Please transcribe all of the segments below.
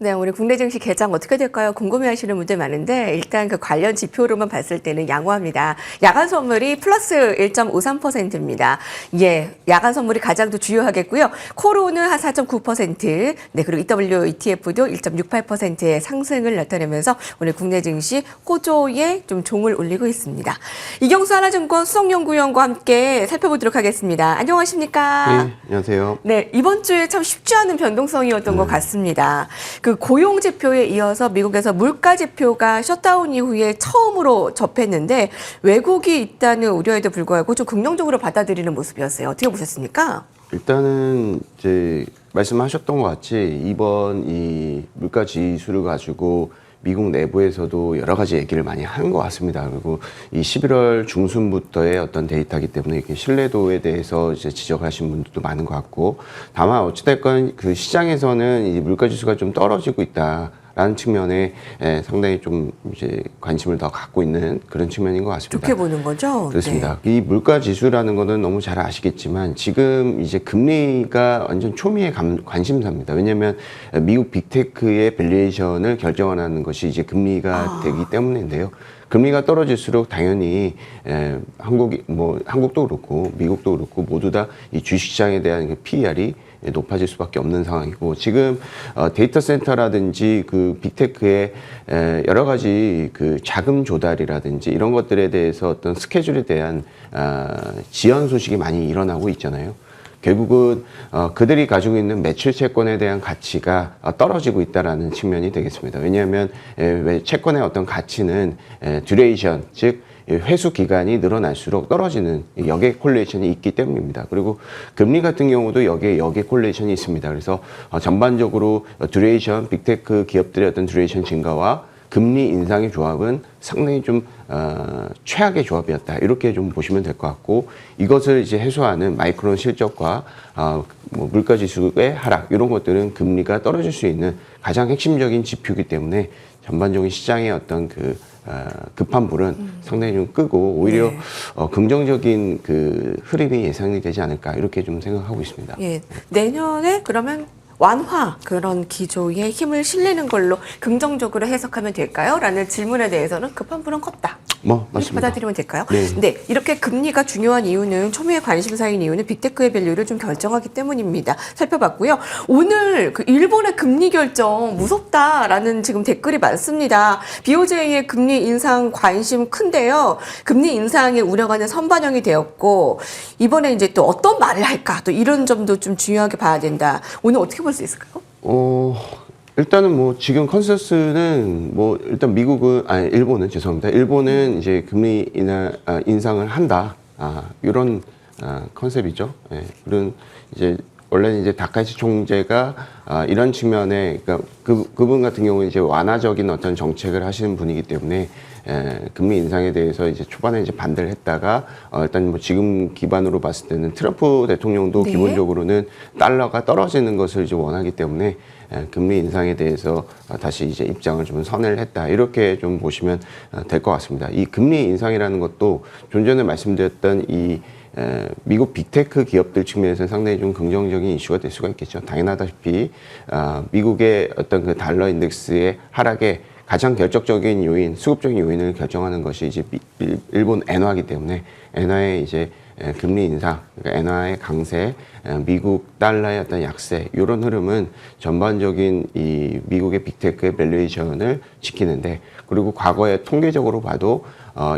네, 우리 국내 증시 개장 어떻게 될까요? 궁금해하시는 분들 많은데 일단 그 관련 지표로만 봤을 때는 양호합니다. 야간 선물이 플러스 1.53%입니다. 예, 야간 선물이 가장 더 주요하겠고요. 코로는 한 4.9%, 네, 그리고 EWETF도 1.68%의 상승을 나타내면서 오늘 국내 증시 호조에 좀 종을 울리고 있습니다. 이경수 하나증권 수석연구위원과 함께 살펴보도록 하겠습니다. 안녕하십니까? 네, 안녕하세요. 네, 이번 주에 참 쉽지 않은 변동성이었던 것 같습니다. 그 고용 지표에 이어서 미국에서 물가 지표가 셧다운 이후에 처음으로 접했는데 왜곡이 있다는 우려에도 불구하고 좀 긍정적으로 받아들이는 모습이었어요. 어떻게 보셨습니까? 일단은 이제 말씀하셨던 것 같이 이번 이 물가 지수를 가지고 미국 내부에서도 여러 가지 얘기를 많이 하는 것 같습니다. 그리고 이 11월 중순부터의 어떤 데이터이기 때문에 이렇게 신뢰도에 대해서 이제 지적하신 분들도 많은 것 같고, 다만 어찌됐건 그 시장에서는 이 물가 지수가 좀 떨어지고 있다라는 측면에 상당히 좀 이제 관심을 더 갖고 있는 그런 측면인 것 같습니다. 좋게 보는 거죠? 그렇습니다. 네. 이 물가 지수라는 거는 너무 잘 아시겠지만 지금 이제 금리가 완전 초미의 관심사입니다. 왜냐하면 미국 빅테크의 밸류에이션을 결정하는 것이 이제 금리가 되기 때문인데요. 금리가 떨어질수록 당연히 한국도 그렇고 미국도 그렇고 모두 다 이 주식시장에 대한 그 PER이 높아질 수밖에 없는 상황이고, 지금 데이터 센터라든지 그 빅테크의 여러 가지 그 자금 조달이라든지 이런 것들에 대해서 어떤 스케줄에 대한 지연 소식이 많이 일어나고 있잖아요. 결국은 그들이 가지고 있는 매출 채권에 대한 가치가 떨어지고 있다라는 측면이 되겠습니다. 왜냐하면 채권의 어떤 가치는 듀레이션, 즉 회수 기간이 늘어날수록 떨어지는 역의 콜레이션이 있기 때문입니다. 그리고 금리 같은 경우도 여기에 역의 콜레이션이 있습니다. 그래서 전반적으로 듀레이션, 빅테크 기업들의 어떤 듀레이션 증가와 금리 인상의 조합은 상당히 좀 최악의 조합이었다, 이렇게 좀 보시면 될 것 같고, 이것을 이제 해소하는 마이크론 실적과 물가 지수의 하락, 이런 것들은 금리가 떨어질 수 있는 가장 핵심적인 지표이기 때문에 전반적인 시장의 어떤 그 급한 불은 상당히 좀 끄고 오히려 긍정적인 그 흐름이 예상이 되지 않을까, 이렇게 좀 생각하고 있습니다. 예, 내년에 그러면 완화 그런 기조에 힘을 실리는 걸로 긍정적으로 해석하면 될까요? 라는 질문에 대해서는 급한 불은 컸다. 맞습니다. 받아들이면 될까요? 네. 네, 이렇게 금리가 중요한 이유는 초미의 관심사인 이유는 빅테크의 밸류를 좀 결정하기 때문입니다. 살펴봤고요. 오늘 그 일본의 금리 결정 무섭다라는 지금 댓글이 많습니다. BOJ의 금리 인상 관심 큰데요. 금리 인상에 우려가는 선반영이 되었고, 이번에 이제 또 어떤 말을 할까, 또 이런 점도 좀 중요하게 봐야 된다. 오늘 어떻게 볼 수 있을까요? 일단은 지금 컨센서스는 일단 일본은 죄송합니다. 일본은 이제 금리 인상을 한다. 이런 컨셉이죠. 예, 그런 이제 원래는 이제 다카이치 총재가 이런 측면에, 그러니까 그분 같은 경우는 이제 완화적인 어떤 정책을 하시는 분이기 때문에 금리 인상에 대해서 이제 초반에 이제 반대를 했다가 일단 지금 기반으로 봤을 때는 트럼프 대통령도 네. 기본적으로는 달러가 떨어지는 것을 이제 원하기 때문에 금리 인상에 대해서 다시 이제 입장을 좀 선회를 했다, 이렇게 좀 보시면 될 것 같습니다. 이 금리 인상이라는 것도 좀 전에 말씀드렸던 이 미국 빅테크 기업들 측면에서는 상당히 좀 긍정적인 이슈가 될 수가 있겠죠. 당연하다시피 미국의 어떤 그 달러 인덱스의 하락에 가장 결정적인 요인, 수급적인 요인을 결정하는 것이 이제 일본 엔화이기 때문에 엔화의 이제 금리 인상, 그러니까 엔화의 강세, 미국 달러의 어떤 약세, 이런 흐름은 전반적인 이 미국의 빅테크의 밸류에이션을 지키는데, 그리고 과거에 통계적으로 봐도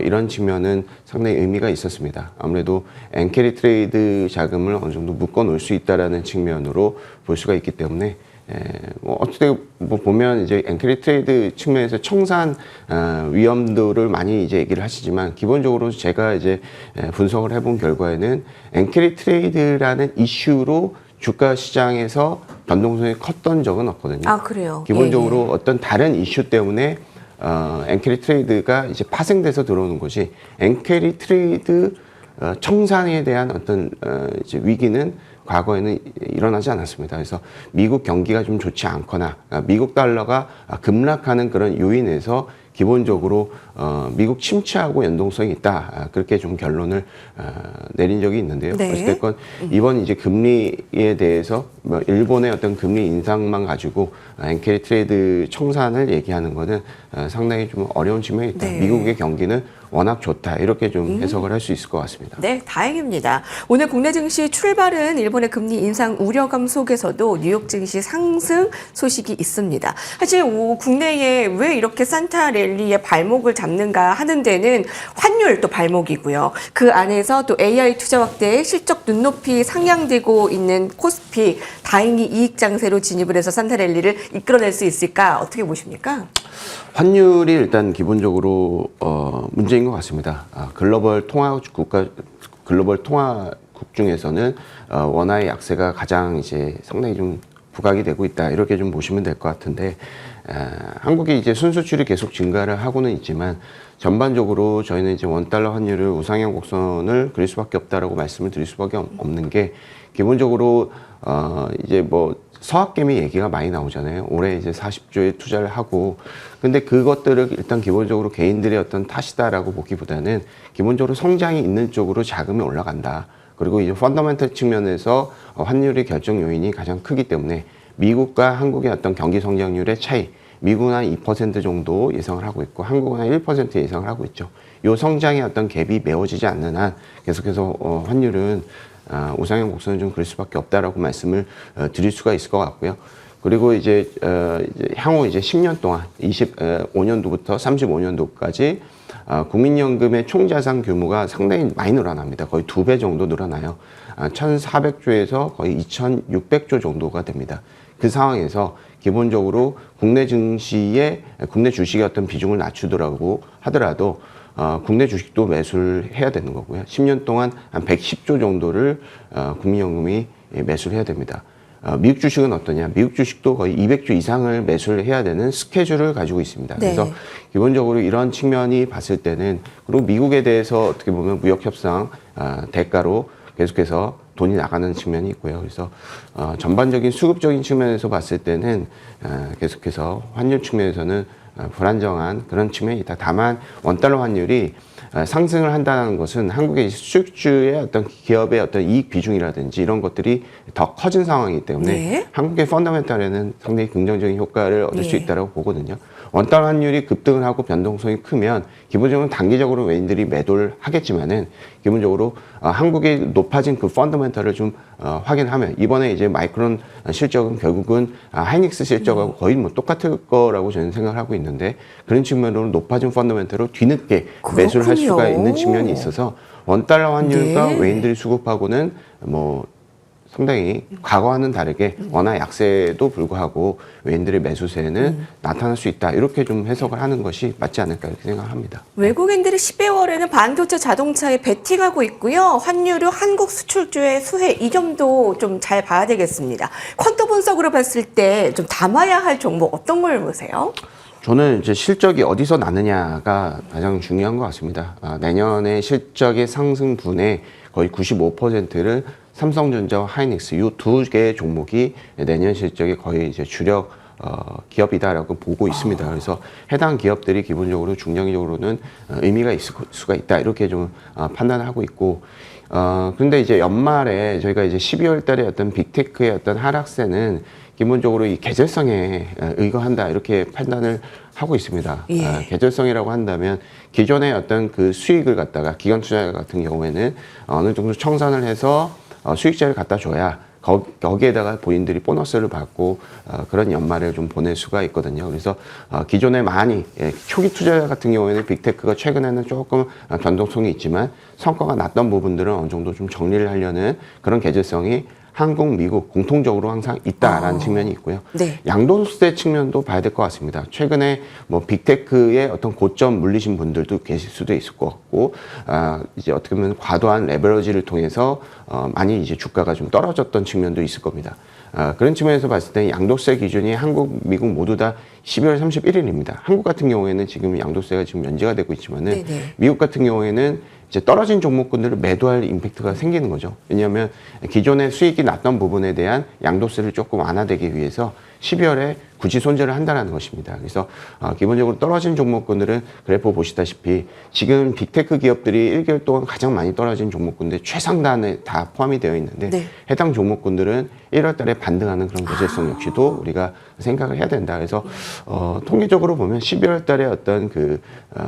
이런 측면은 상당히 의미가 있었습니다. 아무래도 엔캐리 트레이드 자금을 어느 정도 묶어 놓을 수 있다라는 측면으로 볼 수가 있기 때문에, 어떻게 보면 이제 엔캐리 트레이드 측면에서 청산 위험도를 많이 이제 얘기를 하시지만, 기본적으로 제가 이제 분석을 해본 결과에는 엔캐리 트레이드라는 이슈로 주가 시장에서 변동성이 컸던 적은 없거든요. 아, 그래요? 기본적으로 어떤 다른 이슈 때문에 엔캐리 트레이드가 이제 파생돼서 들어오는 것이, 엔캐리 트레이드 청산에 대한 어떤 이제 위기는 과거에는 일어나지 않았습니다. 그래서 미국 경기가 좀 좋지 않거나 미국 달러가 급락하는 그런 요인에서 기본적으로 미국 침체하고 연동성이 있다. 그렇게 좀 결론을 내린 적이 있는데요. 네. 어쨌든 이번 이제 금리에 대해서 뭐 일본의 어떤 금리 인상만 가지고 엔캐리 트레이드 청산을 얘기하는 거는 상당히 좀 어려운 측면이 있다. 네. 미국의 경기는 워낙 좋다. 이렇게 좀 해석을 할 수 있을 것 같습니다. 네, 다행입니다. 오늘 국내 증시 출발은 일본의 금리 인상 우려감 속에서도 뉴욕 증시 상승 소식이 있습니다. 사실 국내에 왜 이렇게 산타 랠리의 발목을 잡는가 하는 데는 환율 또 발목이고요. 그 안에서 또 AI 투자 확대에 실적 눈높이 상향되고 있는 코스피 다행히 이익 장세로 진입을 해서 산타 랠리를 이끌어낼 수 있을까 어떻게 보십니까? 환율이 일단 기본적으로 문제인 것 같습니다. 글로벌 통화국 중에서는 원화의 약세가 가장 이제 상당히 좀 부각이 되고 있다. 이렇게 좀 보시면 될 것 같은데 한국이 이제 순수출이 계속 증가를 하고는 있지만 전반적으로 저희는 이제 원달러 환율을 우상향 곡선을 그릴 수밖에 없다라고 말씀을 드릴 수밖에 없는 게 기본적으로 이제 뭐 서학개미 얘기가 많이 나오잖아요. 올해 이제 40조의 투자를 하고 근데 그것들을 일단 기본적으로 개인들의 어떤 탓이다라고 보기보다는 기본적으로 성장이 있는 쪽으로 자금이 올라간다. 그리고 이제 펀더멘털 측면에서 환율의 결정 요인이 가장 크기 때문에 미국과 한국의 어떤 경기 성장률의 차이, 미국은 한 2% 정도 예상을 하고 있고 한국은 한 1% 예상을 하고 있죠. 이 성장의 어떤 갭이 메워지지 않는 한 계속해서 환율은 우상향 곡선을 좀 그릴 수밖에 없다라고 말씀을 드릴 수가 있을 것 같고요. 그리고 이제 향후 이제 10년 동안 25년도부터 35년도까지 국민연금의 총자산 규모가 상당히 많이 늘어납니다. 거의 2배 정도 늘어나요. 1,400조에서 거의 2,600조 정도가 됩니다. 그 상황에서 기본적으로 국내 증시에 국내 주식의 어떤 비중을 낮추더라고 하더라도 국내 주식도 매수를 해야 되는 거고요. 10년 동안 한 110조 정도를 국민연금이 매수를 해야 됩니다. 미국 주식은 어떠냐? 미국 주식도 거의 200조 이상을 매수를 해야 되는 스케줄을 가지고 있습니다. 네. 그래서 기본적으로 이런 측면이 봤을 때는 그리고 미국에 대해서 어떻게 보면 무역협상 대가로 계속해서 돈이 나가는 측면이 있고요. 그래서 전반적인 수급적인 측면에서 봤을 때는 계속해서 환율 측면에서는 불안정한 그런 측면이 있다. 다만 원달러 환율이 상승을 한다는 것은 한국의 수출주의 어떤 기업의 어떤 이익 비중이라든지 이런 것들이 더 커진 상황이기 때문에 네. 한국의 펀더멘털에는 상당히 긍정적인 효과를 얻을 수 네. 있다고 보거든요. 원달러 환율이 급등을 하고 변동성이 크면 기본적으로 단기적으로 외인들이 매도를 하겠지만은 기본적으로 한국의 높아진 그 펀더멘털을 좀 확인하면 이번에 이제 마이크론 실적은 결국은 하이닉스 실적하고 거의 뭐 똑같을 거라고 저는 생각을 하고 있는데 그런 측면으로 높아진 펀더멘털로 뒤늦게 매수를 할 수가 있는 측면이 있어서 원달러 환율과 네. 외인들이 수급하고는 뭐 상당히 과거와는 다르게 원화 약세에도 불구하고 외인들의 매수세는 나타날 수 있다. 이렇게 좀 해석을 하는 것이 맞지 않을까 이렇게 생각합니다. 외국인들이 12월에는 반도체 자동차에 베팅하고 있고요. 환율은 한국 수출주의 수혜 이 점도 좀 잘 봐야 되겠습니다. 쿼터 분석으로 봤을 때 좀 담아야 할 종목 어떤 걸 보세요? 저는 이제 실적이 어디서 나느냐가 가장 중요한 것 같습니다. 내년에 실적의 상승분의 거의 95%를 삼성전자와 하이닉스 이 두 개의 종목이 내년 실적에 거의 이제 주력 기업이다라고 보고 있습니다. 그래서 해당 기업들이 기본적으로 중장기적으로는 의미가 있을 수가 있다 이렇게 좀 판단을 하고 있고 그런데 이제 연말에 저희가 이제 12월 달에 어떤 빅테크의 어떤 하락세는 기본적으로 이 계절성에 의거한다 이렇게 판단을 하고 있습니다. 예. 계절성이라고 한다면 기존의 어떤 그 수익을 갖다가 기관 투자 같은 경우에는 어느 정도 청산을 해서 수익자를 갖다 줘야 거기에다가 본인들이 보너스를 받고 그런 연말을 좀 보낼 수가 있거든요. 그래서 기존에 많이 초기 투자 같은 경우에는 빅테크가 최근에는 조금 변동성이 있지만 성과가 났던 부분들은 어느 정도 좀 정리를 하려는 그런 계절성이 한국, 미국 공통적으로 항상 있다라는 측면이 있고요. 네. 양도세 측면도 봐야 될 것 같습니다. 최근에 뭐 빅테크의 어떤 고점 물리신 분들도 계실 수도 있을 것 같고, 이제 어떻게 보면 과도한 레버리지를 통해서 많이 이제 주가가 좀 떨어졌던 측면도 있을 겁니다. 그런 측면에서 봤을 때 양도세 기준이 한국, 미국 모두 다 12월 31일입니다. 한국 같은 경우에는 지금 양도세가 지금 면제가 되고 있지만은 네네. 미국 같은 경우에는 이제 떨어진 종목군들을 매도할 임팩트가 생기는 거죠. 왜냐하면 기존의 수익이 났던 부분에 대한 양도세를 조금 완화되기 위해서 12월에 굳이 손절을 한다는 것입니다. 그래서 기본적으로 떨어진 종목군들은 그래프 보시다시피 지금 빅테크 기업들이 1개월 동안 가장 많이 떨어진 종목군들 최상단에 다 포함이 되어 있는데 네. 해당 종목군들은 1월 달에 반등하는 그런 거래성 역시도 우리가 생각을 해야 된다. 그래서 통계적으로 보면 12월 달에 어떤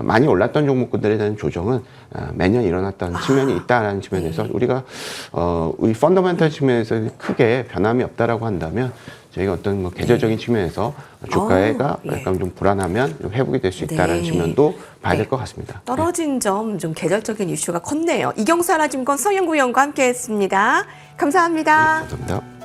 많이 올랐던 종목군들에 대한 조정은 매년 일어났던 측면이 있다라는 측면에서 우리가 우리 펀더멘털 측면에서 크게 변함이 없다라고 한다면 저희가 어떤 뭐 계절적인 측면에서 주가가 예. 약간 좀 불안하면 좀 회복이 될 수 있다는 네. 측면도 봐야 될 네. 것 같습니다. 떨어진 점 좀 계절적인 이슈가 컸네요. 이경수 하나증권 서영구 위원과 함께했습니다. 감사합니다. 감사합니다.